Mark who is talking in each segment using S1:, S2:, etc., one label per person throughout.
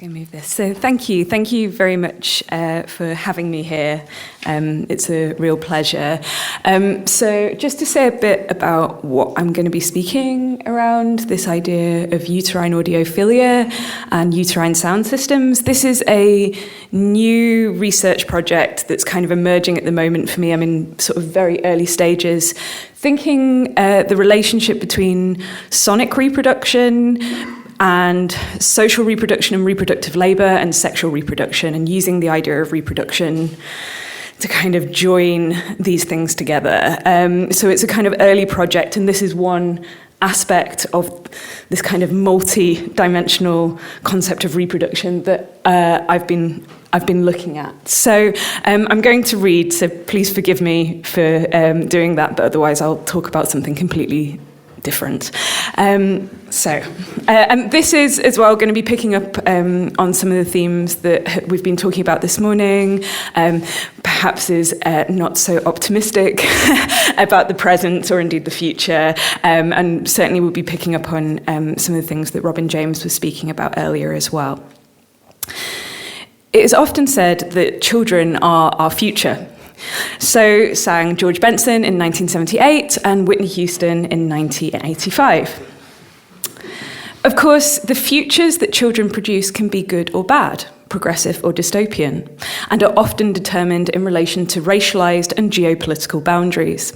S1: going to move this. So thank you very much for having me here. It's a real pleasure. So just to say a bit about what I'm going to be speaking around, this idea of uterine audiophilia and uterine sound systems. This is a new research project that's kind of emerging at the moment for me. I'm in sort of very early stages, thinking the relationship between sonic reproduction and social reproduction and reproductive labour and sexual reproduction, and using the idea of reproduction to kind of join these things together. So it's a kind of early project, and this is one aspect of this kind of multi-dimensional concept of reproduction that I've been looking at. So I'm going to read, so please forgive me for doing that, but otherwise I'll talk about something completely different. And this is as well going to be picking up on some of the themes that we've been talking about this morning, perhaps is not so optimistic about the present or indeed the future, and certainly we'll be picking up on some of the things that Robin James was speaking about earlier as well. It is often said that children are our future. So sang George Benson in 1978 and Whitney Houston in 1985. Of course, the futures that children produce can be good or bad, progressive or dystopian, and are often determined in relation to racialized and geopolitical boundaries.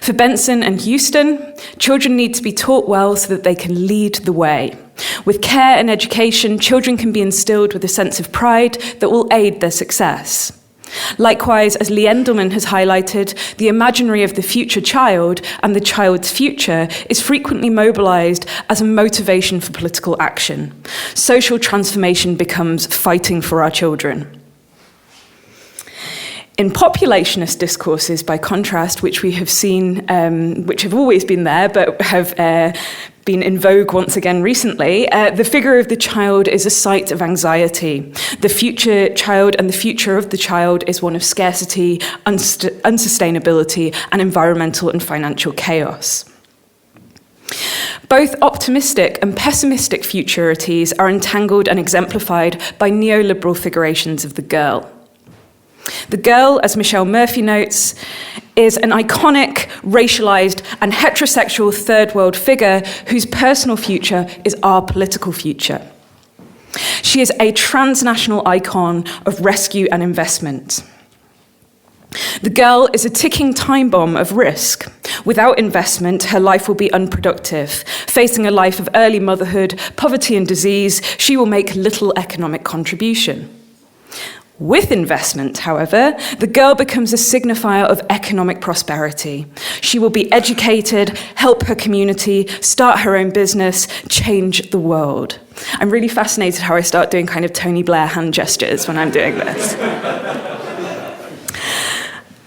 S1: For Benson and Houston, children need to be taught well so that they can lead the way. With care and education, children can be instilled with a sense of pride that will aid their success. Likewise, as Lee Endelman has highlighted, the imaginary of the future child and the child's future is frequently mobilized as a motivation for political action. Social transformation becomes fighting for our children. In populationist discourses, by contrast, which we have seen, which have always been there, but have been in vogue once again recently, the figure of the child is a site of anxiety. The future child and the future of the child is one of scarcity, unsustainability, and environmental and financial chaos. Both optimistic and pessimistic futurities are entangled and exemplified by neoliberal figurations of the girl. The girl, as Michelle Murphy notes, is an iconic, racialized, and heterosexual third world figure whose personal future is our political future. She is a transnational icon of rescue and investment. The girl is a ticking time bomb of risk. Without investment, her life will be unproductive. Facing a life of early motherhood, poverty, and disease, she will make little economic contribution. With investment, however, the girl becomes a signifier of economic prosperity. She will be educated, help her community, start her own business, change the world. I'm really fascinated how I start doing kind of Tony Blair hand gestures when I'm doing this.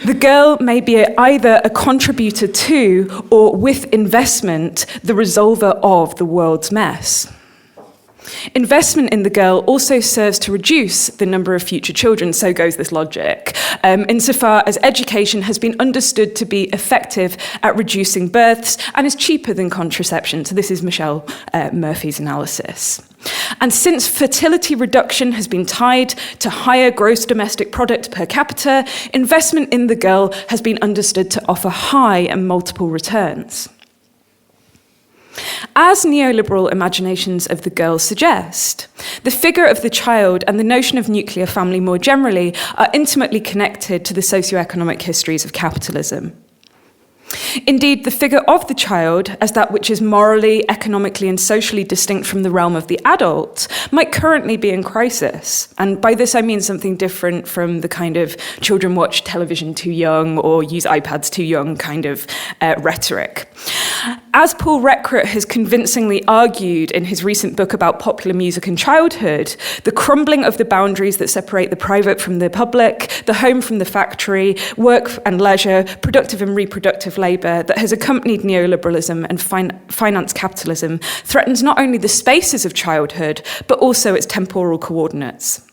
S1: The girl may be either a contributor to, or with investment, the resolver of the world's mess. Investment in the girl also serves to reduce the number of future children, so goes this logic, insofar as education has been understood to be effective at reducing births and is cheaper than contraception. So this is Michelle Murphy's analysis. And since fertility reduction has been tied to higher gross domestic product per capita, investment in the girl has been understood to offer high and multiple returns. As neoliberal imaginations of the girl suggest, the figure of the child and the notion of nuclear family more generally are intimately connected to the socioeconomic histories of capitalism. Indeed, the figure of the child, as that which is morally, economically, and socially distinct from the realm of the adult, might currently be in crisis. And by this I mean something different from the kind of children watch television too young or use iPads too young kind of rhetoric. As Paul Recruit has convincingly argued in his recent book about popular music and childhood, the crumbling of the boundaries that separate the private from the public, the home from the factory, work and leisure, productive and reproductive labour that has accompanied neoliberalism and finance capitalism threatens not only the spaces of childhood, but also its temporal coordinates.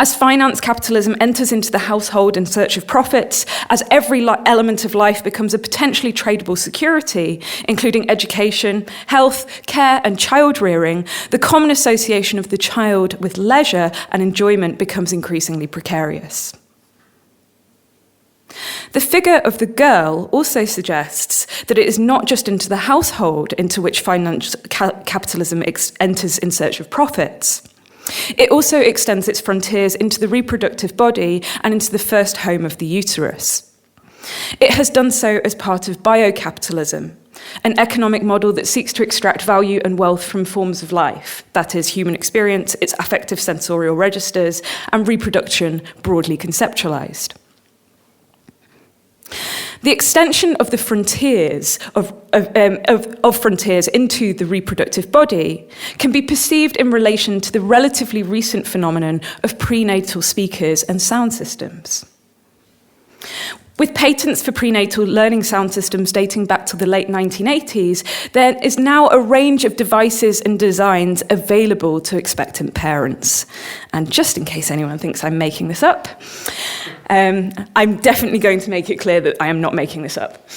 S1: As finance capitalism enters into the household in search of profits, as every element of life becomes a potentially tradable security, including education, health, care, and child rearing, the common association of the child with leisure and enjoyment becomes increasingly precarious. The figure of the girl also suggests that it is not just into the household into which finance capitalism enters in search of profits. It also extends its frontiers into the reproductive body and into the first home of the uterus. It has done so as part of biocapitalism, an economic model that seeks to extract value and wealth from forms of life, that is, human experience, its affective sensorial registers, and reproduction broadly conceptualized. The extension of the frontiers of frontiers into the reproductive body can be perceived in relation to the relatively recent phenomenon of prenatal speakers and sound systems. With patents for prenatal learning sound systems dating back to the late 1980s, there is now a range of devices and designs available to expectant parents. And just in case anyone thinks I'm making this up, I'm definitely going to make it clear that I am not making this up.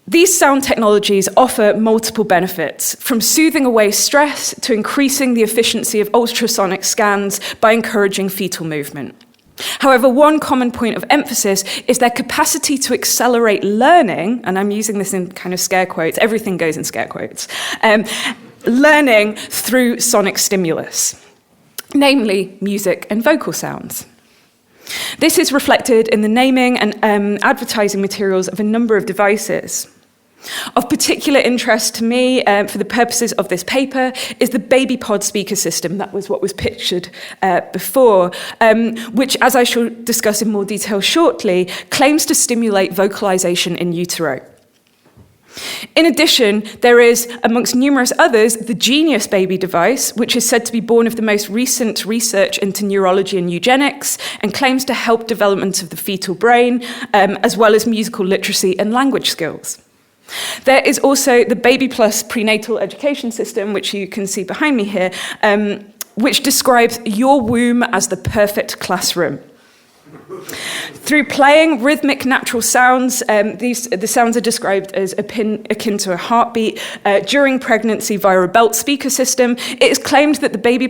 S1: These sound technologies offer multiple benefits, from soothing away stress to increasing the efficiency of ultrasonic scans by encouraging fetal movement. However, one common point of emphasis is their capacity to accelerate learning, and I'm using this in kind of scare quotes, everything goes in scare quotes, learning through sonic stimulus, namely music and vocal sounds. This is reflected in the naming and advertising materials of a number of devices. Of particular interest to me, for the purposes of this paper, is the Babypod speaker system. That was what was pictured before, which, as I shall discuss in more detail shortly, claims to stimulate vocalization in utero. In addition, there is, amongst numerous others, the Genius Baby device, which is said to be born of the most recent research into neurology and eugenics, and claims to help development of the fetal brain, as well as musical literacy and language skills. There is also the Baby Plus prenatal education system, which you can see behind me here, which describes your womb as the perfect classroom. Through playing rhythmic natural sounds, the sounds are described as akin to a heartbeat. During pregnancy via a belt speaker system, it is claimed that Baby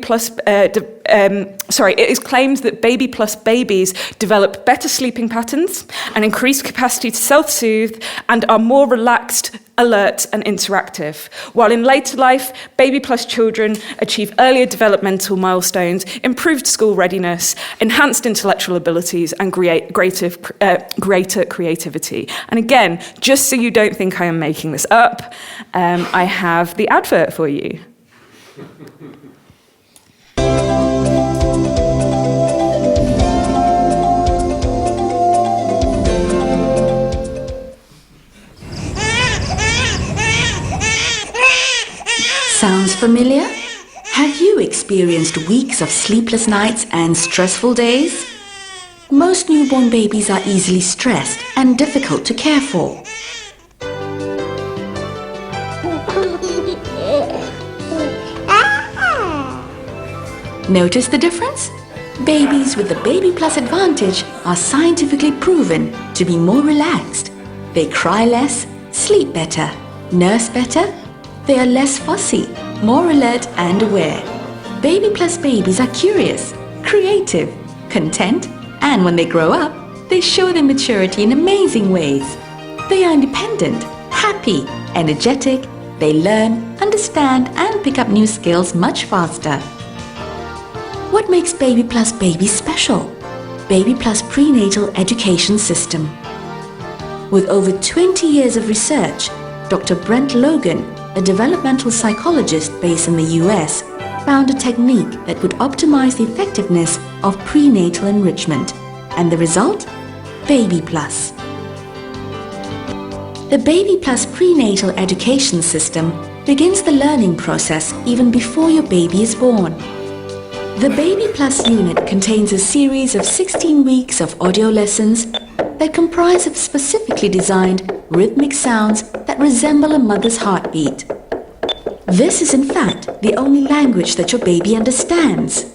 S1: Plus babies develop better sleeping patterns, an increased capacity to self-soothe, and are more relaxed, alert, and interactive. While in later life, Baby Plus children achieve earlier developmental milestones, improved school readiness, enhanced intellectual abilities, and greater creativity. And again, just so you don't think I am making this up, I have the advert for you.
S2: Sounds familiar? Have you experienced weeks of sleepless nights and stressful days? Most newborn babies are easily stressed and difficult to care for. Notice the difference? Babies with the Baby Plus advantage are scientifically proven to be more relaxed. They cry less, sleep better, nurse better. They are less fussy, more alert and aware. Baby Plus babies are curious, creative, content, and when they grow up, they show their maturity in amazing ways. They are independent, happy, energetic. They learn, understand, and pick up new skills much faster. What makes Baby Plus babies special? Baby Plus prenatal education system. With over 20 years of research, Dr. Brent Logan, a developmental psychologist based in the US, found a technique that would optimize the effectiveness of prenatal enrichment. And the result? Baby Plus. The Baby Plus prenatal education system begins the learning process even before your baby is born. The Baby Plus unit contains a series of 16 weeks of audio lessons that comprise of specifically designed rhythmic sounds that resemble a mother's heartbeat. This is in fact the only language that your baby understands.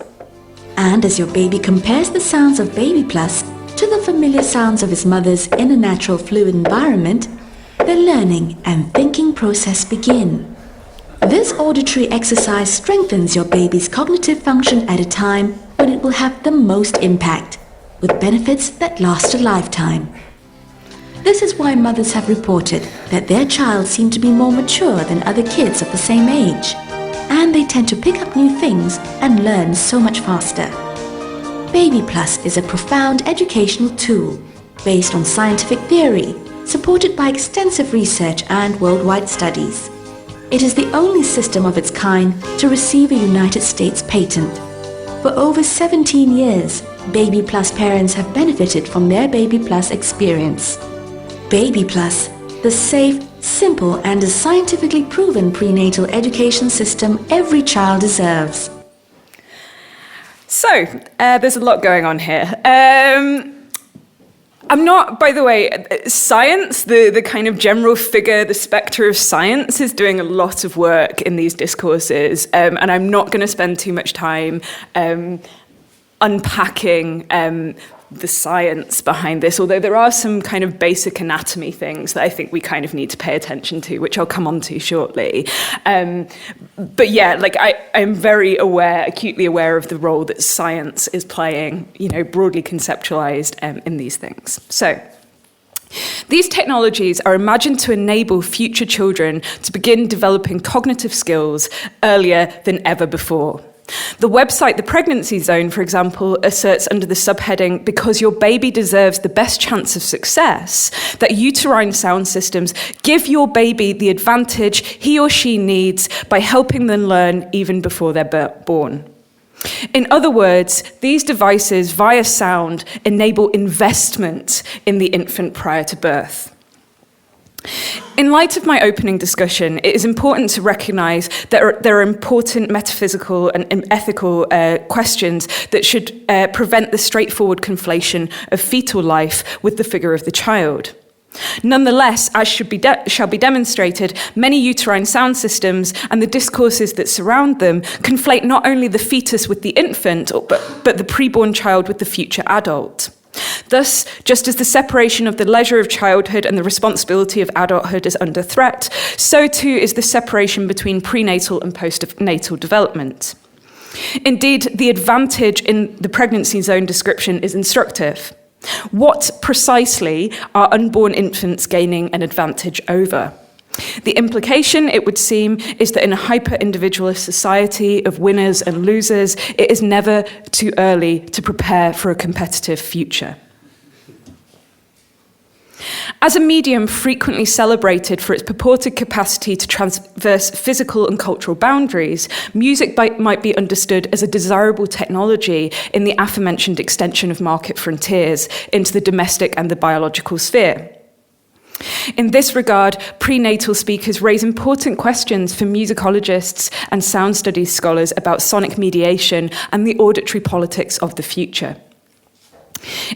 S2: And as your baby compares the sounds of Baby Plus to the familiar sounds of his mother's in a natural fluid environment, the learning and thinking process begin. This auditory exercise strengthens your baby's cognitive function at a time when it will have the most impact, with benefits that last a lifetime. This is why mothers have reported that their child seemed to be more mature than other kids of the same age, and they tend to pick up new things and learn so much faster. Baby Plus is a profound educational tool based on scientific theory, supported by extensive research and worldwide studies. It is the only system of its kind to receive a United States patent. For over 17 years, Baby Plus parents have benefited from their Baby Plus experience. Baby Plus, the safe, simple and a scientifically proven prenatal education system every child deserves.
S1: So, there's a lot going on here. I'm not, by the way, science, the kind of general figure, the spectre of science is doing a lot of work in these discourses, and I'm not going to spend too much time unpacking the science behind this, although there are some kind of basic anatomy things that I think we kind of need to pay attention to, which I'll come on to shortly. But yeah, like I'm very aware, acutely aware of the role that science is playing, you know, broadly conceptualized in these things. So, these technologies are imagined to enable future children to begin developing cognitive skills earlier than ever before. The website The Pregnancy Zone, for example, asserts under the subheading, "Because your baby deserves the best chance of success," that uterine sound systems give your baby the advantage he or she needs by helping them learn even before they're born. In other words, these devices via sound enable investment in the infant prior to birth. In light of my opening discussion, it is important to recognise that there are important metaphysical and ethical questions that should prevent the straightforward conflation of fetal life with the figure of the child. Nonetheless, as shall be demonstrated, many uterine sound systems and the discourses that surround them conflate not only the fetus with the infant, but the preborn child with the future adult. Thus, just as the separation of the leisure of childhood and the responsibility of adulthood is under threat, so too is the separation between prenatal and postnatal development. Indeed, the advantage in the pregnancy zone description is instructive. What precisely are unborn infants gaining an advantage over? The implication, it would seem, is that in a hyper-individualist society of winners and losers, it is never too early to prepare for a competitive future. As a medium frequently celebrated for its purported capacity to traverse physical and cultural boundaries, music might be understood as a desirable technology in the aforementioned extension of market frontiers into the domestic and the biological sphere. In this regard, prenatal speakers raise important questions for musicologists and sound studies scholars about sonic mediation and the auditory politics of the future.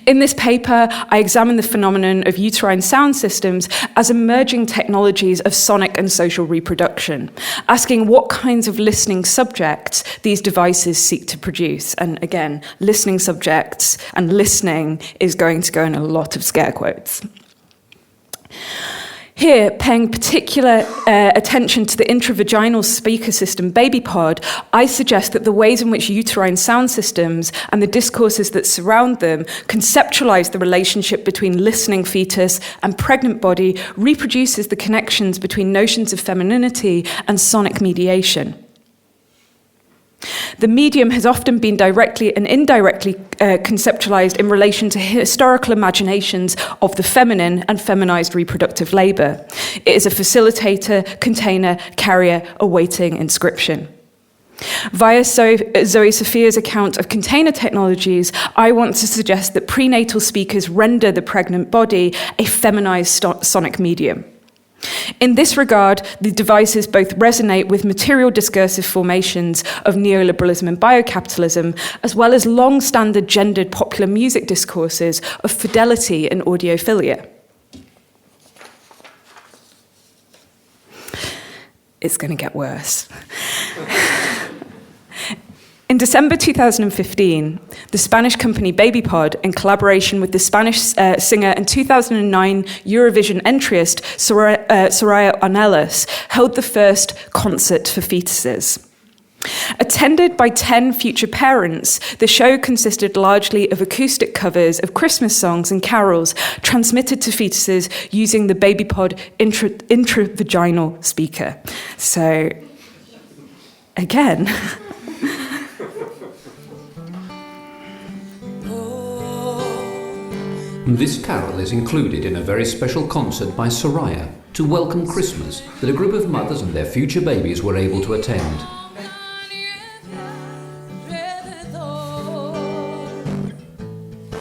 S1: In this paper, I examine the phenomenon of uterine sound systems as emerging technologies of sonic and social reproduction, asking what kinds of listening subjects these devices seek to produce. And again, listening subjects and listening is going to go in a lot of scare quotes. Here, paying particular attention to the intravaginal speaker system Babypod, I suggest that the ways in which uterine sound systems and the discourses that surround them conceptualize the relationship between listening fetus and pregnant body reproduces the connections between notions of femininity and sonic mediation. The medium has often been directly and indirectly conceptualized in relation to historical imaginations of the feminine and feminized reproductive labor. It is a facilitator, container, carrier, awaiting inscription. Via Zoe Sophia's account of container technologies, I want to suggest that prenatal speakers render the pregnant body a feminized sonic medium. In this regard, the devices both resonate with material discursive formations of neoliberalism and biocapitalism, as well as long-standing gendered popular music discourses of fidelity and audiophilia. It's going to get worse. In December 2015, the Spanish company Babypod, in collaboration with the Spanish singer and 2009 Eurovision entryist Soraya Arnelas, held the first concert for fetuses. Attended by 10 future parents, the show consisted largely of acoustic covers of Christmas songs and carols transmitted to fetuses using the Babypod intravaginal speaker. So, again...
S3: This carol is included in a very special concert by Soraya to welcome Christmas that a group of mothers and their future babies were able to attend.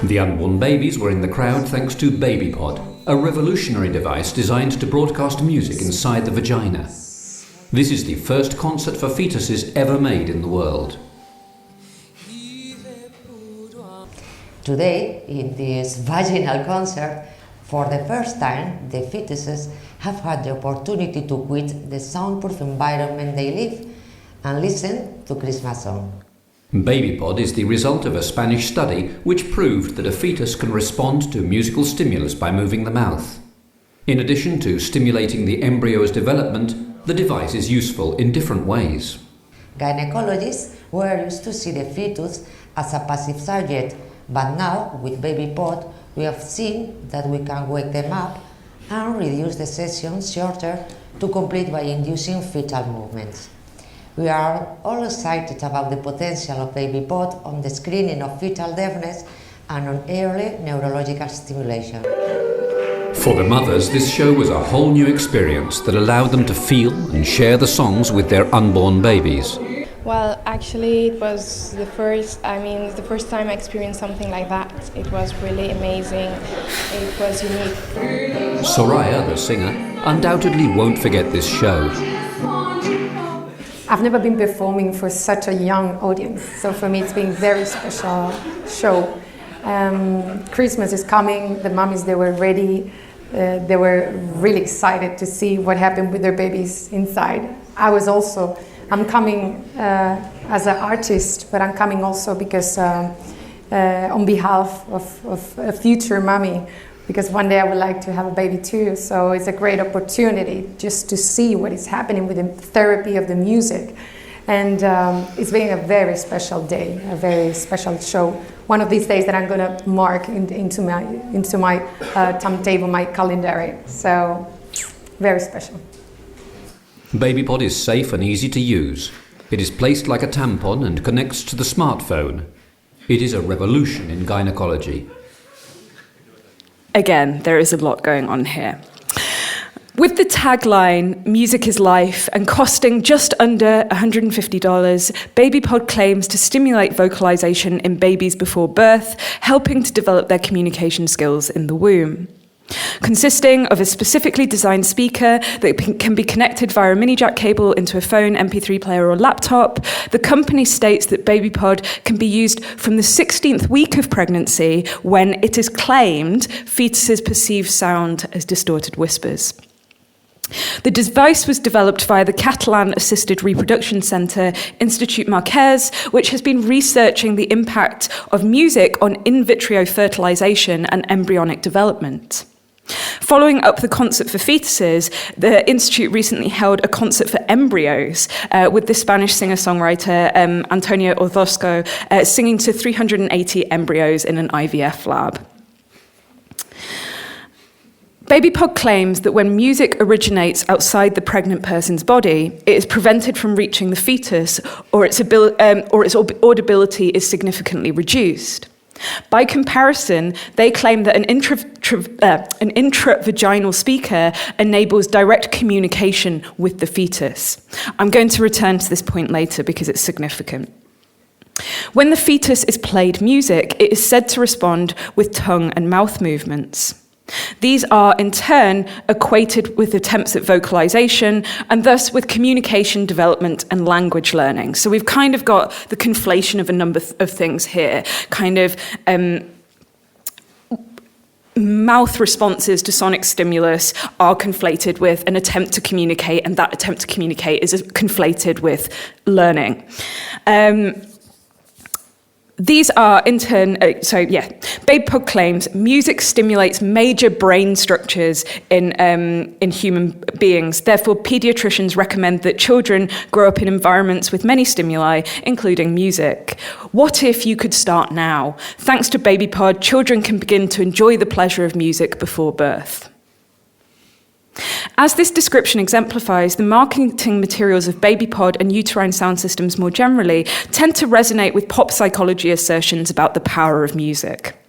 S3: The unborn babies were in the crowd thanks to Babypod, a revolutionary device designed to broadcast music inside the vagina. This is the first concert for fetuses ever made in the world.
S4: Today, in this vaginal concert, for the first time, the fetuses have had the opportunity to quit the soundproof environment they live and listen to Christmas songs.
S3: Babypod is the result of a Spanish study which proved that a fetus can respond to musical stimulus by moving the mouth. In addition to stimulating the embryo's development, the device is useful in different ways.
S4: Gynecologists were used to see the fetus as a passive subject, but now, with Babypod, we have seen that we can wake them up and reduce the sessions shorter to complete by inducing fetal movements. We are all excited about the potential of Babypod on the screening of fetal deafness and on early neurological stimulation.
S3: For the mothers, this show was a whole new experience that allowed them to feel and share the songs with their unborn babies.
S5: Well, actually, it was the first time I experienced something like that. It was really amazing. It was unique.
S3: Soraya, the singer, undoubtedly won't forget this show.
S6: I've never been performing for such a young audience, so for me it's been a very special show. Christmas is coming, the mummies, they were ready, they were really excited to see what happened with their babies inside. I'm coming as an artist, but I'm coming also because on behalf of a future mummy, because one day I would like to have a baby too, so it's a great opportunity just to see what is happening with the therapy of the music. And it's been a very special day, a very special show. One of these days that I'm going to mark into my timetable, my calendar. So, very special.
S3: Babypod is safe and easy to use. It is placed like a tampon and connects to the smartphone. It is a revolution in gynecology.
S1: Again, there is a lot going on here. With the tagline, "Music is life," and costing just under $150, Babypod claims to stimulate vocalization in babies before birth, helping to develop their communication skills in the womb. Consisting of a specifically designed speaker that can be connected via a mini jack cable into a phone, MP3 player or laptop, the company states that Babypod can be used from the 16th week of pregnancy when it is claimed fetuses perceive sound as distorted whispers. The device was developed via the Catalan-assisted reproduction centre Institut Marquès, which has been researching the impact of music on in vitro fertilisation and embryonic development. Following up the concert for fetuses, the Institute recently held a concert for embryos with the Spanish singer-songwriter Antonio Orozco singing to 380 embryos in an IVF lab. Babypod claims that when music originates outside the pregnant person's body, it is prevented from reaching the fetus, or its audibility is significantly reduced. By comparison, they claim that an intravaginal speaker enables direct communication with the fetus. I'm going to return to this point later because it's significant. When the fetus is played music, it is said to respond with tongue and mouth movements. These are, in turn, equated with attempts at vocalization and thus with communication development and language learning. So we've kind of got the conflation of a number of things here, kind of mouth responses to sonic stimulus are conflated with an attempt to communicate, and that attempt to communicate is conflated with learning. These are, in turn, Babypod claims music stimulates major brain structures in human beings. Therefore, paediatricians recommend that children grow up in environments with many stimuli, including music. What if you could start now? Thanks to Babypod, children can begin to enjoy the pleasure of music before birth. As this description exemplifies, the marketing materials of Babypod and uterine sound systems more generally tend to resonate with pop psychology assertions about the power of music.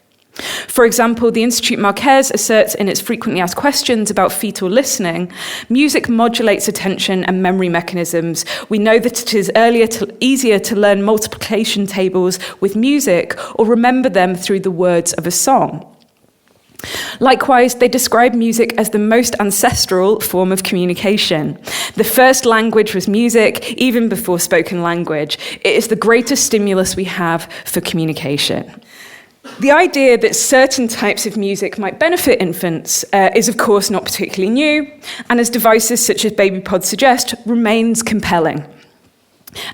S1: For example, the Institut Marquez asserts in its frequently asked questions about fetal listening, music modulates attention and memory mechanisms. We know that it is easier to learn multiplication tables with music or remember them through the words of a song. Likewise, they describe music as the most ancestral form of communication. The first language was music, even before spoken language. It is the greatest stimulus we have for communication. The idea that certain types of music might benefit infants is, of course, not particularly new, and as devices such as Babypod suggest, remains compelling.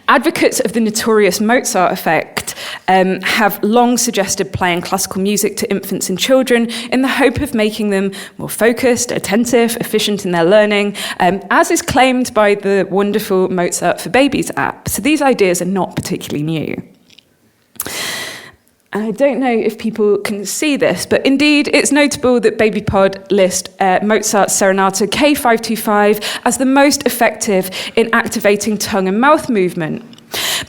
S1: Advocates of the notorious Mozart effect have long suggested playing classical music to infants and children in the hope of making them more focused, attentive, efficient in their learning, as is claimed by the wonderful Mozart for Babies app. So these ideas are not particularly new. And I don't know if people can see this, but indeed it's notable that Babypod list Mozart's Serenata K525 as the most effective in activating tongue and mouth movement.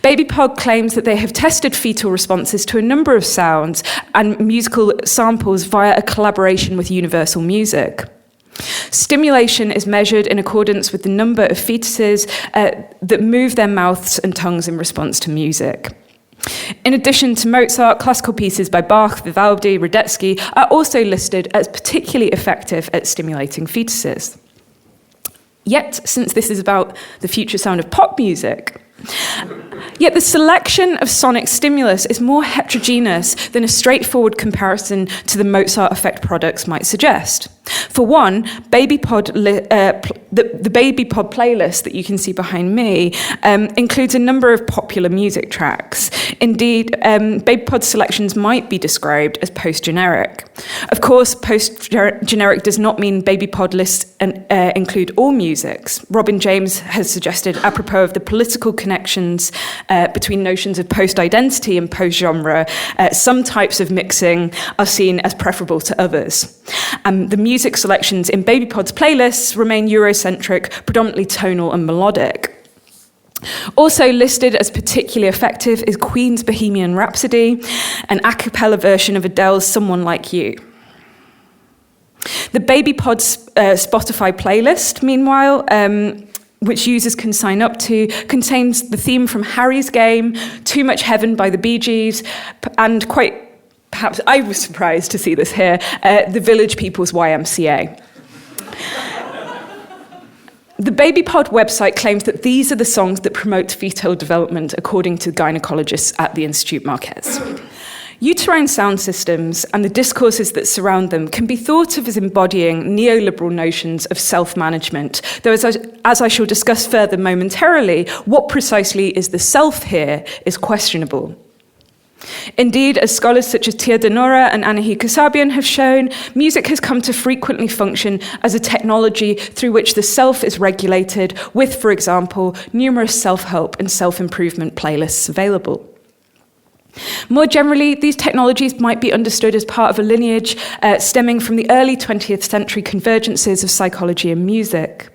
S1: Babypod claims that they have tested fetal responses to a number of sounds and musical samples via a collaboration with Universal Music. Stimulation is measured in accordance with the number of fetuses that move their mouths and tongues in response to music. In addition to Mozart, classical pieces by Bach, Vivaldi, Radetzky are also listed as particularly effective at stimulating fetuses. Yet, since this is about the future sound of pop music, yet the selection of sonic stimulus is more heterogeneous than a straightforward comparison to the Mozart effect products might suggest. For one, Babypod, the Babypod playlist that you can see behind me includes a number of popular music tracks. Indeed, Babypod selections might be described as post-generic. Of course, post-generic does not mean Babypod lists include all musics. Robin James has suggested, apropos of the political connections between notions of post-identity and post-genre, some types of mixing are seen as preferable to others. The music selections in Babypod's playlists remain Eurocentric, predominantly tonal and melodic. Also listed as particularly effective is Queen's Bohemian Rhapsody, an a cappella version of Adele's Someone Like You. The Babypod Spotify playlist, meanwhile, which users can sign up to, contains the theme from Harry's Game, Too Much Heaven by the Bee Gees, and perhaps I was surprised to see this here, the Village People's YMCA. The Babypod website claims that these are the songs that promote fetal development, according to gynecologists at the Institut Marquez. Uterine sound systems and the discourses that surround them can be thought of as embodying neoliberal notions of self-management, though as I shall discuss further momentarily, what precisely is the self here is questionable. Indeed, as scholars such as Tia Denora and Anahi Kasabian have shown, music has come to frequently function as a technology through which the self is regulated, with, for example, numerous self-help and self-improvement playlists available. More generally, these technologies might be understood as part of a lineage stemming from the early 20th century convergences of psychology and music.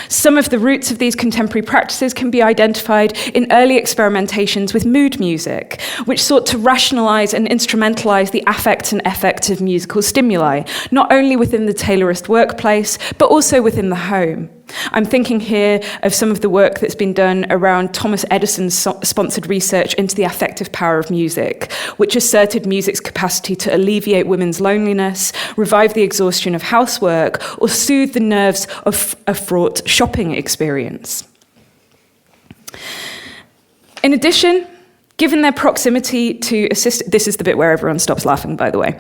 S1: Some of the roots of these contemporary practices can be identified in early experimentations with mood music, which sought to rationalize and instrumentalize the affects and effects of musical stimuli, not only within the tailorist workplace, but also within the home. I'm thinking here of some of the work that's been done around Thomas Edison's sponsored research into the affective power of music, which asserted music's capacity to alleviate women's loneliness, revive the exhaustion of housework, or soothe the nerves of a fraught shopping experience. In addition, Given their proximity to this is the bit where everyone stops laughing, by the way.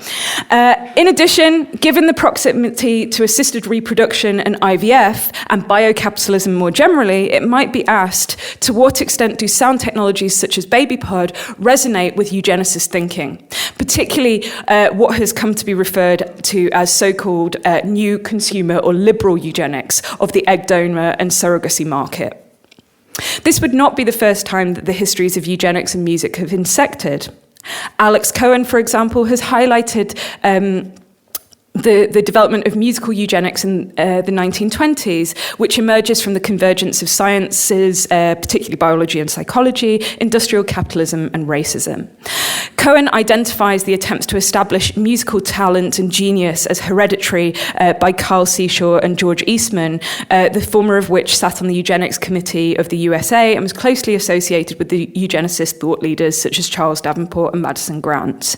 S1: In addition, given the proximity to assisted reproduction and IVF and biocapitalism more generally, it might be asked, to what extent do sound technologies such as Babypod resonate with eugenicist thinking, particularly what has come to be referred to as so-called new consumer or liberal eugenics of the egg donor and surrogacy market. This would not be the first time that the histories of eugenics and music have intersected. Alex Cohen, for example, has highlighted the development of musical eugenics in the 1920s, which emerges from the convergence of sciences, particularly biology and psychology, industrial capitalism and racism. Cohen identifies the attempts to establish musical talent and genius as hereditary by Carl Seashaw and George Eastman, the former of which sat on the Eugenics Committee of the USA and was closely associated with the eugenicist thought leaders such as Charles Davenport and Madison Grant.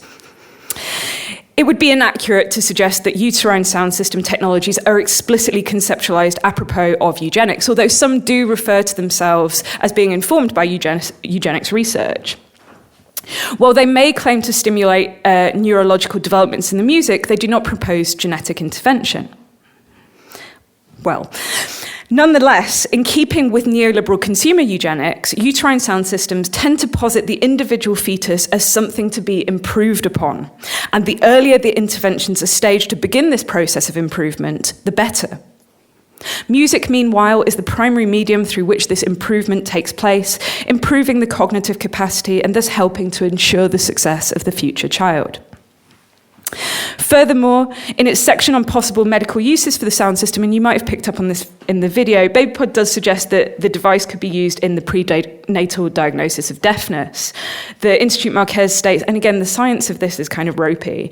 S1: It would be inaccurate to suggest that uterine sound system technologies are explicitly conceptualized apropos of eugenics, although some do refer to themselves as being informed by eugenics research. While they may claim to stimulate neurological developments in the music, they do not propose genetic intervention. Well, nonetheless, in keeping with neoliberal consumer eugenics, uterine sound systems tend to posit the individual fetus as something to be improved upon. And the earlier the interventions are staged to begin this process of improvement, the better. Music, meanwhile, is the primary medium through which this improvement takes place, improving the cognitive capacity and thus helping to ensure the success of the future child. Furthermore, in its section on possible medical uses for the sound system, and you might have picked up on this in the video, Babypod does suggest that the device could be used in the prenatal diagnosis of deafness. The Institute Marquez states, and again, the science of this is kind of ropey,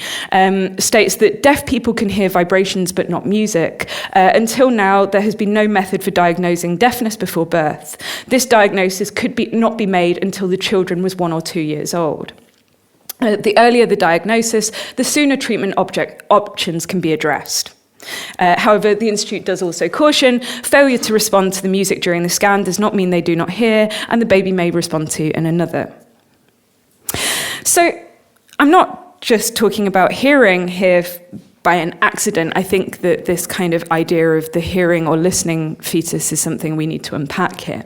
S1: states that deaf people can hear vibrations but not music. Until now, there has been no method for diagnosing deafness before birth. This diagnosis could not be made until the children was 1 or 2 years old. The earlier the diagnosis, the sooner treatment options can be addressed. However, the Institute does also caution, failure to respond to the music during the scan does not mean they do not hear, and the baby may respond to in another. So, I'm not just talking about hearing here by an accident. I think that this kind of idea of the hearing or listening fetus is something we need to unpack here.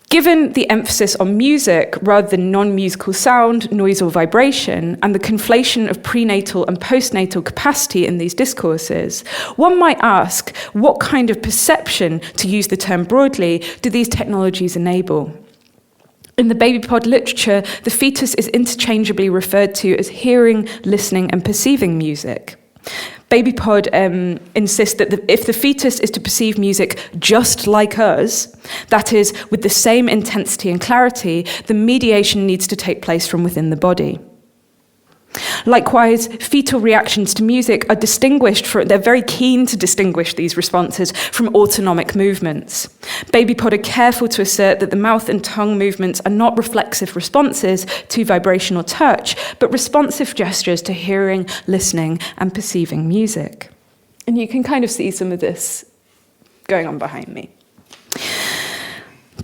S1: Given the emphasis on music rather than non-musical sound, noise or vibration, and the conflation of prenatal and postnatal capacity in these discourses, one might ask, what kind of perception, to use the term broadly, do these technologies enable? In the Babypod literature, the fetus is interchangeably referred to as hearing, listening, and perceiving music. Babypod insists that if the fetus is to perceive music just like us, that is, with the same intensity and clarity, the mediation needs to take place from within the body. Likewise, fetal reactions to music are they're very keen to distinguish these responses from autonomic movements. Babypod are careful to assert that the mouth and tongue movements are not reflexive responses to vibration or touch, but responsive gestures to hearing, listening, and perceiving music. And you can kind of see some of this going on behind me.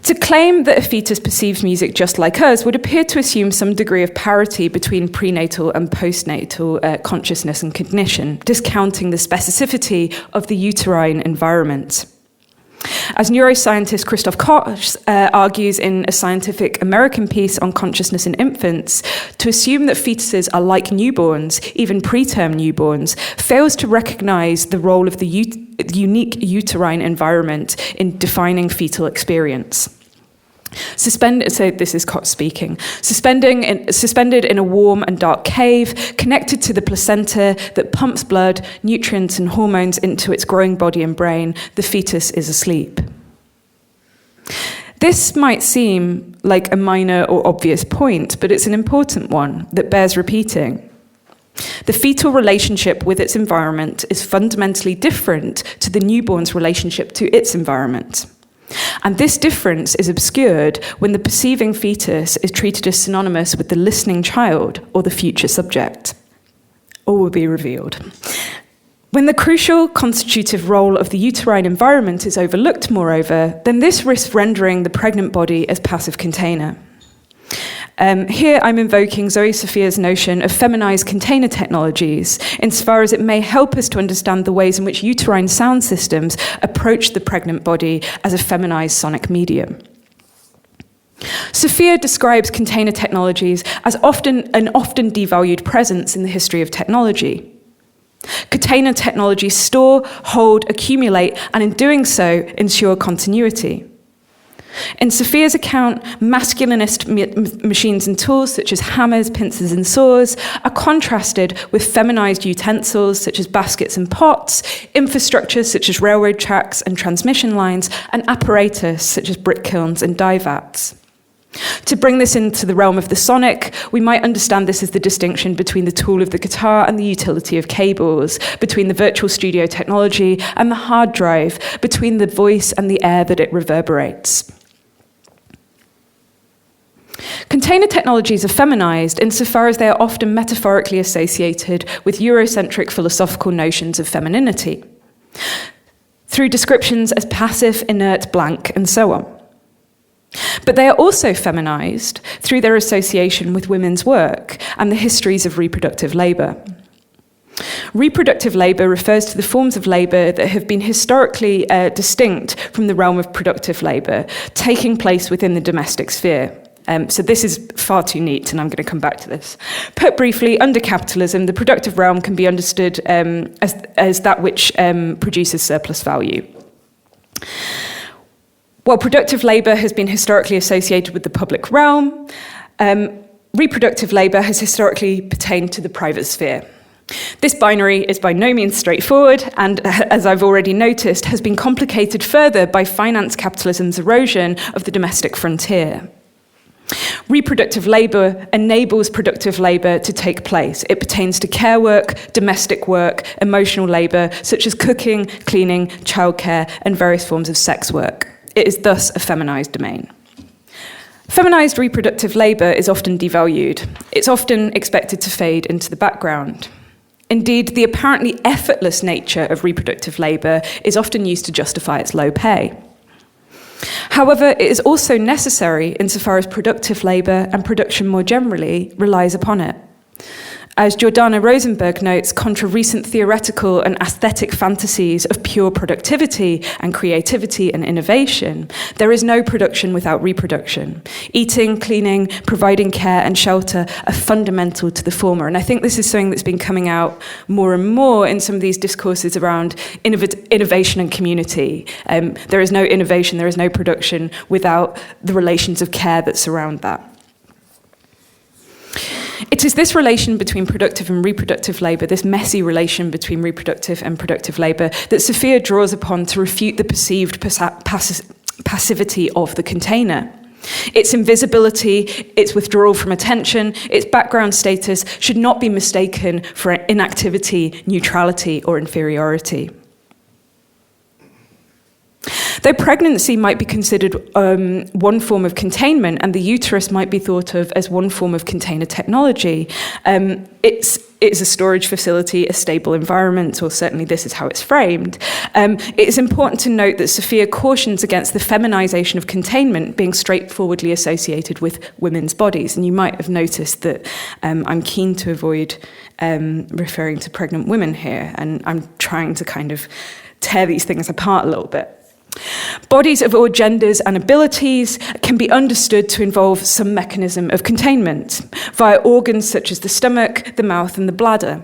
S1: To claim that a fetus perceives music just like us would appear to assume some degree of parity between prenatal and postnatal consciousness and cognition, discounting the specificity of the uterine environment. As neuroscientist Christoph Koch argues in a Scientific American piece on consciousness in infants, to assume that fetuses are like newborns, even preterm newborns, fails to recognize the role of the unique uterine environment in defining fetal experience. So this is Koch speaking. Suspended in a warm and dark cave, connected to the placenta that pumps blood, nutrients and hormones into its growing body and brain, the fetus is asleep. This might seem like a minor or obvious point, but it's an important one that bears repeating. The fetal relationship with its environment is fundamentally different to the newborn's relationship to its environment. And this difference is obscured when the perceiving fetus is treated as synonymous with the listening child or the future subject. All will be revealed. When the crucial constitutive role of the uterine environment is overlooked, moreover, then this risks rendering the pregnant body as passive container. Here I'm invoking Zoe Sophia's notion of feminized container technologies, insofar as it may help us to understand the ways in which uterine sound systems approach the pregnant body as a feminized sonic medium. Sophia describes container technologies as an often devalued presence in the history of technology. Container technologies store, hold, accumulate, and in doing so, ensure continuity. In Sophia's account, masculinist machines and tools such as hammers, pincers, and saws are contrasted with feminized utensils such as baskets and pots, infrastructures such as railroad tracks and transmission lines, and apparatus such as brick kilns and dye vats. To bring this into the realm of the sonic, we might understand this as the distinction between the tool of the guitar and the utility of cables, between the virtual studio technology and the hard drive, between the voice and the air that it reverberates. Container technologies are feminized insofar as they are often metaphorically associated with Eurocentric philosophical notions of femininity, through descriptions as passive, inert, blank, and so on. But they are also feminized through their association with women's work and the histories of reproductive labor. Reproductive labor refers to the forms of labor that have been historically distinct from the realm of productive labor, taking place within the domestic sphere. So this is far too neat, and I'm going to come back to this. Put briefly, under capitalism, the productive realm can be understood as that which produces surplus value. While productive labor has been historically associated with the public realm, reproductive labor has historically pertained to the private sphere. This binary is by no means straightforward, and as I've already noticed, has been complicated further by finance capitalism's erosion of the domestic frontier. Reproductive labor enables productive labor to take place. It pertains to care work, domestic work, emotional labor, such as cooking, cleaning, childcare, and various forms of sex work. It is thus a feminized domain. Feminized reproductive labor is often devalued. It's often expected to fade into the background. Indeed, the apparently effortless nature of reproductive labor is often used to justify its low pay. However, it is also necessary insofar as productive labor and production more generally relies upon it. As Jordana Rosenberg notes, contra recent theoretical and aesthetic fantasies of pure productivity and creativity and innovation, there is no production without reproduction. Eating, cleaning, providing care and shelter are fundamental to the former. And I think this is something that's been coming out more and more in some of these discourses around innovation and community. There is no innovation, there is no production without the relations of care that surround that. It is this relation between productive and reproductive labor, this messy relation between reproductive and productive labor, that Sophia draws upon to refute the perceived passivity of the container. Its invisibility, its withdrawal from attention, its background status should not be mistaken for inactivity, neutrality, or inferiority. Though pregnancy might be considered one form of containment and the uterus might be thought of as one form of container technology, it's a storage facility, a stable environment, or certainly this is how it's framed. It is important to note that Sophia cautions against the feminization of containment being straightforwardly associated with women's bodies. And you might have noticed that I'm keen to avoid referring to pregnant women here, and I'm trying to kind of tear these things apart a little bit. Bodies of all genders and abilities can be understood to involve some mechanism of containment via organs such as the stomach, the mouth, and the bladder.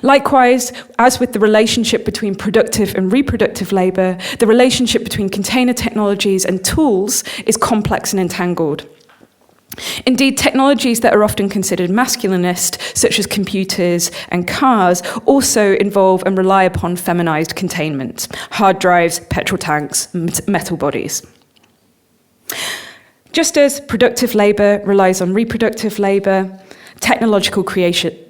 S1: Likewise, as with the relationship between productive and reproductive labor, the relationship between container technologies and tools is complex and entangled. Indeed, technologies that are often considered masculinist, such as computers and cars, also involve and rely upon feminized containment: hard drives, petrol tanks, metal bodies. Just as productive labor relies on reproductive labor, technological creation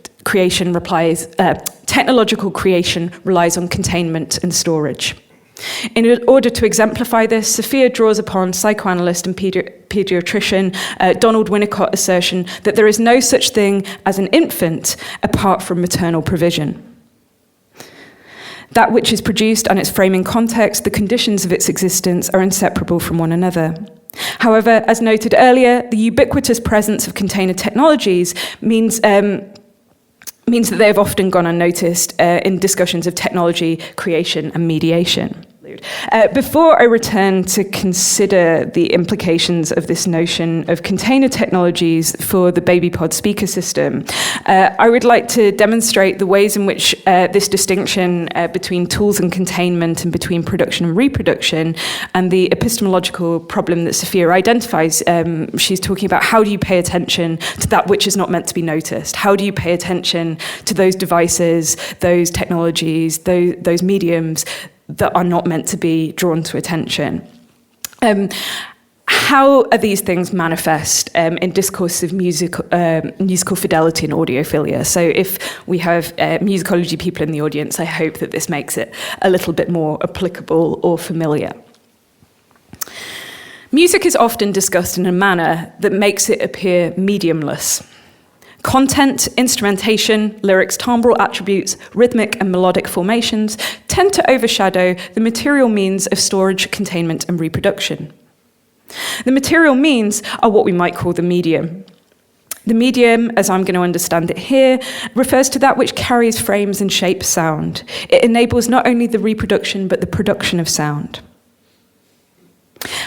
S1: relies on containment and storage. In order to exemplify this, Sophia draws upon psychoanalyst and pediatrician Donald Winnicott's assertion that there is no such thing as an infant apart from maternal provision. That which is produced and its framing context, the conditions of its existence, are inseparable from one another. However, as noted earlier, the ubiquitous presence of container technologies means that they have often gone unnoticed in discussions of technology, creation, and mediation. Before I return to consider the implications of this notion of container technologies for the Babypod speaker system, I would like to demonstrate the ways in which this distinction between tools and containment and between production and reproduction and the epistemological problem that Sophia identifies. She's talking about how do you pay attention to that which is not meant to be noticed? How do you pay attention to those devices, those technologies, those mediums that are not meant to be drawn to attention? How are these things manifest in discourse of musical fidelity and audiophilia? So if we have musicology people in the audience, I hope that this makes it a little bit more applicable or familiar. Music is often discussed in a manner that makes it appear mediumless. Content, instrumentation, lyrics, timbral attributes, rhythmic and melodic formations tend to overshadow the material means of storage, containment, and reproduction. The material means are what we might call the medium. The medium, as I'm going to understand it here, refers to that which carries, frames, and shapes sound. It enables not only the reproduction, but the production of sound.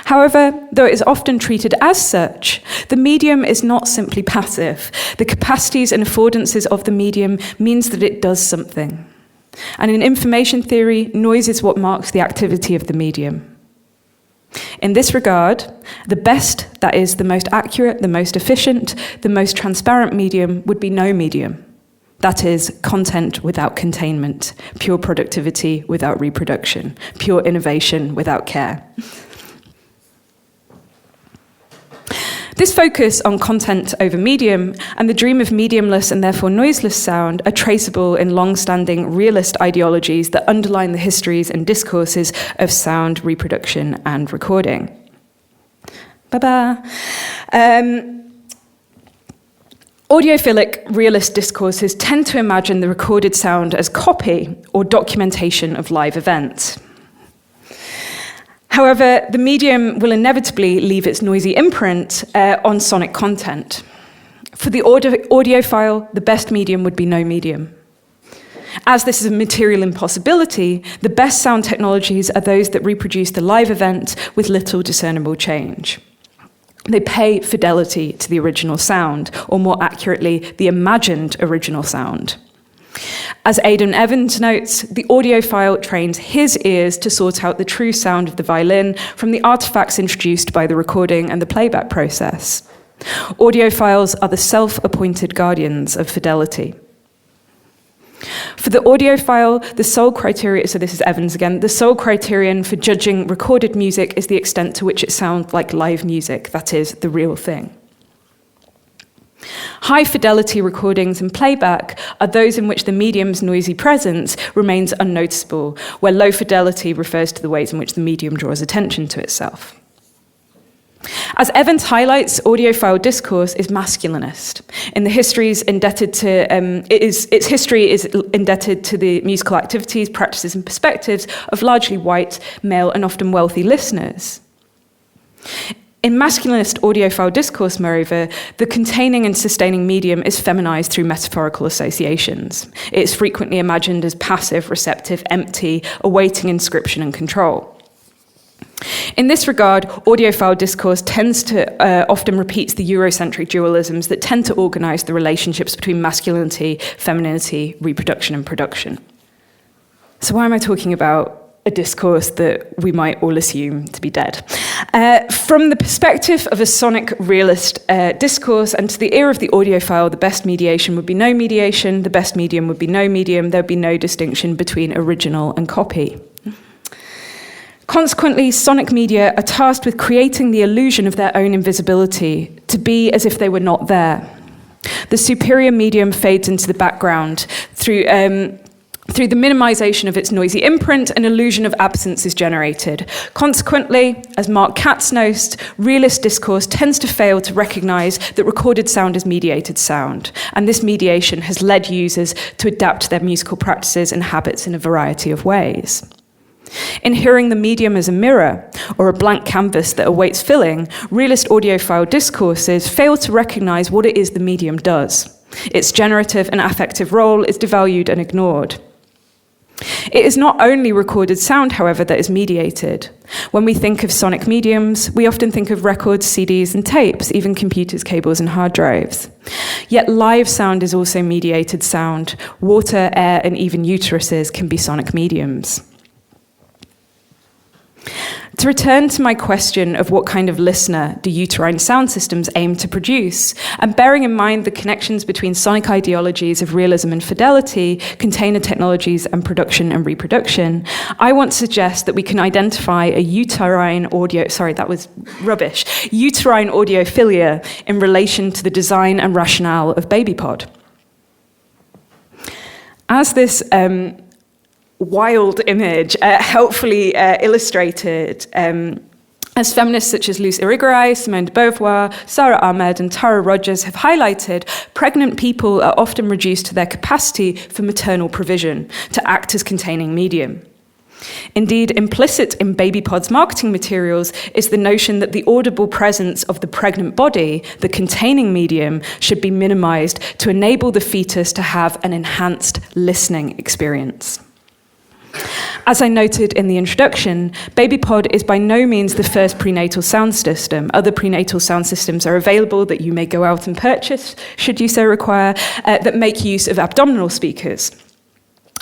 S1: However, though it is often treated as such, the medium is not simply passive. The capacities and affordances of the medium means that it does something. And in information theory, noise is what marks the activity of the medium. In this regard, the best, that is, the most accurate, the most efficient, the most transparent medium would be no medium. That is, content without containment, pure productivity without reproduction, pure innovation without care. This focus on content over medium and the dream of mediumless and therefore noiseless sound are traceable in long-standing realist ideologies that underline the histories and discourses of sound, reproduction, and recording. Audiophilic realist discourses tend to imagine the recorded sound as copy or documentation of live events. However, the medium will inevitably leave its noisy imprint on sonic content. For the audiophile, the best medium would be no medium. As this is a material impossibility, the best sound technologies are those that reproduce the live event with little discernible change. They pay fidelity to the original sound, or more accurately, the imagined original sound. As Aidan Evans notes, the audiophile trains his ears to sort out the true sound of the violin from the artifacts introduced by the recording and the playback process. Audiophiles are the self-appointed guardians of fidelity. For the audiophile, the sole criteria, so this is Evans again, the sole criterion for judging recorded music is the extent to which it sounds like live music, that is, the real thing. High-fidelity recordings and playback are those in which the medium's noisy presence remains unnoticeable, where low fidelity refers to the ways in which the medium draws attention to itself. As Evans highlights, audiophile discourse is masculinist. Its history is indebted to the musical activities, practices, and perspectives of largely white, male, and often wealthy listeners. In masculinist audiophile discourse, moreover, the containing and sustaining medium is feminized through metaphorical associations. It is frequently imagined as passive, receptive, empty, awaiting inscription and control. In this regard, audiophile discourse tends to often repeats the Eurocentric dualisms that tend to organize the relationships between masculinity, femininity, reproduction, and production. So why am I talking about a discourse that we might all assume to be dead? From the perspective of a sonic realist discourse and to the ear of the audiophile, the best mediation would be no mediation, the best medium would be no medium, there would be no distinction between original and copy. Consequently, sonic media are tasked with creating the illusion of their own invisibility, to be as if they were not there. The superior medium fades into the background through the minimization of its noisy imprint, an illusion of absence is generated. Consequently, as Mark Katz notes, realist discourse tends to fail to recognize that recorded sound is mediated sound, and this mediation has led users to adapt their musical practices and habits in a variety of ways. In hearing the medium as a mirror or a blank canvas that awaits filling, realist audiophile discourses fail to recognize what it is the medium does. Its generative and affective role is devalued and ignored. It is not only recorded sound, however, that is mediated. When we think of sonic mediums, we often think of records, CDs, and tapes, even computers, cables, and hard drives. Yet live sound is also mediated sound. Water, air, and even uteruses can be sonic mediums. To return to my question of what kind of listener do uterine sound systems aim to produce, and bearing in mind the connections between sonic ideologies of realism and fidelity, container technologies, and production and reproduction, I want to suggest that we can identify a uterine audiophilia in relation to the design and rationale of Babypod. As this wild image helpfully illustrated, as feminists such as Luce Irigaray, Simone de Beauvoir, Sara Ahmed, and Tara Rogers have highlighted, pregnant people are often reduced to their capacity for maternal provision, to act as containing medium. Indeed, implicit in Babypod's marketing materials is the notion that the audible presence of the pregnant body, the containing medium, should be minimized to enable the fetus to have an enhanced listening experience. As I noted in the introduction, Babypod is by no means the first prenatal sound system. Other prenatal sound systems are available that you may go out and purchase, should you so require, that make use of abdominal speakers.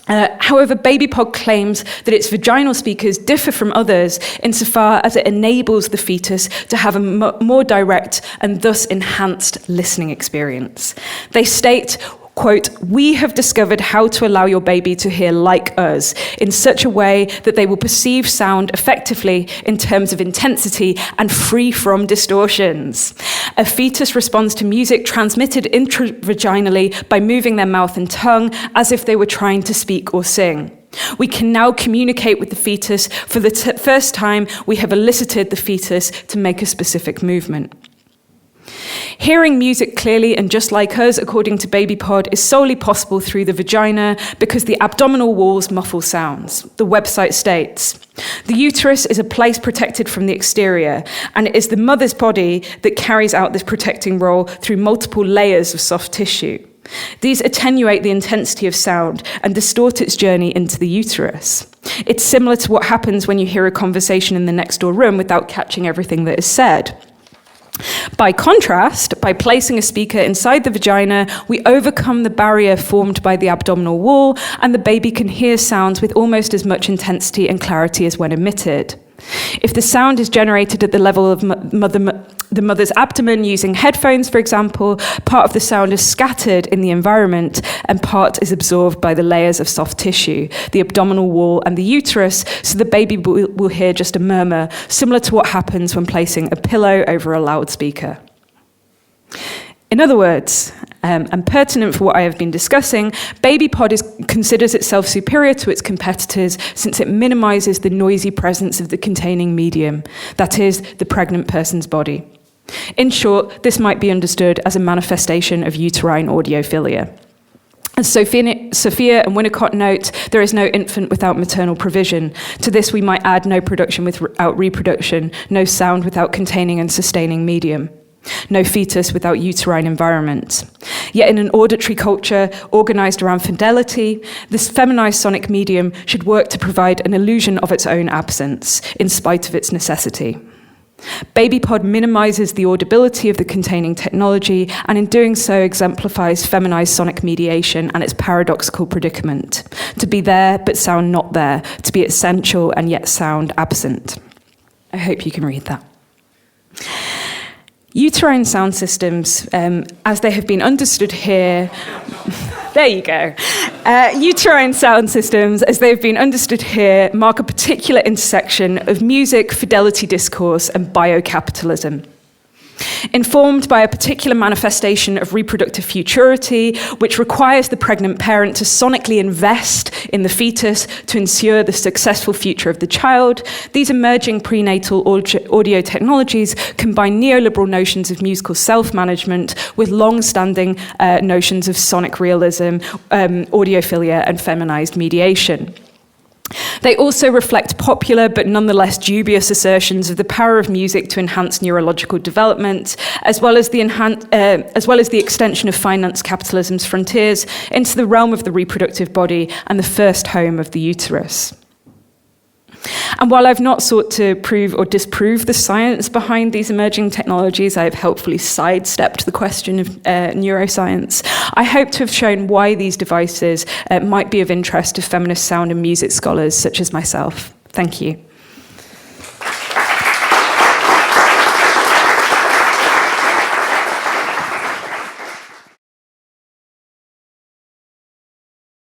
S1: However, Babypod claims that its vaginal speakers differ from others insofar as it enables the fetus to have a more direct and thus enhanced listening experience. They state, quote, "We have discovered how to allow your baby to hear like us in such a way that they will perceive sound effectively in terms of intensity and free from distortions. A fetus responds to music transmitted intravaginally by moving their mouth and tongue as if they were trying to speak or sing. We can now communicate with the fetus. For the first time, we have elicited the fetus to make a specific movement." Hearing music clearly and just like us, according to Babypod, is solely possible through the vagina because the abdominal walls muffle sounds. The website states, "The uterus is a place protected from the exterior, and it is the mother's body that carries out this protecting role through multiple layers of soft tissue. These attenuate the intensity of sound and distort its journey into the uterus. It's similar to what happens when you hear a conversation in the next door room without catching everything that is said. By contrast, by placing a speaker inside the vagina, we overcome the barrier formed by the abdominal wall, and the baby can hear sounds with almost as much intensity and clarity as when emitted. If the sound is generated at the level of the mother's abdomen using headphones, for example, part of the sound is scattered in the environment and part is absorbed by the layers of soft tissue, the abdominal wall and the uterus, so the baby will hear just a murmur, similar to what happens when placing a pillow over a loudspeaker. In other words, and pertinent for what I have been discussing, Babypod considers itself superior to its competitors since it minimizes the noisy presence of the containing medium, that is, the pregnant person's body. In short, this might be understood as a manifestation of uterine audiophilia. As Sophia and Winnicott note, there is no infant without maternal provision. To this we might add no production without reproduction, no sound without containing and sustaining medium. No fetus without uterine environment. Yet in an auditory culture organized around fidelity, this feminized sonic medium should work to provide an illusion of its own absence, in spite of its necessity. Babypod minimizes the audibility of the containing technology, and in doing so exemplifies feminized sonic mediation and its paradoxical predicament. To be there, but sound not there. To be essential and yet sound absent. I hope you can read that. Uterine sound systems, as they have been understood here, there you go. Uterine sound systems, as they've been understood here, mark a particular intersection of music, fidelity discourse, and biocapitalism. Informed by a particular manifestation of reproductive futurity, which requires the pregnant parent to sonically invest in the fetus to ensure the successful future of the child, these emerging prenatal audio technologies combine neoliberal notions of musical self-management with long-standing notions of sonic realism, audiophilia, and feminized mediation. They also reflect popular but nonetheless dubious assertions of the power of music to enhance neurological development, as well as the extension of finance capitalism's frontiers into the realm of the reproductive body and the first home of the uterus. And while I've not sought to prove or disprove the science behind these emerging technologies, I've helpfully sidestepped the question of neuroscience. I hope to have shown why these devices might be of interest to feminist sound and music scholars such as myself. Thank you.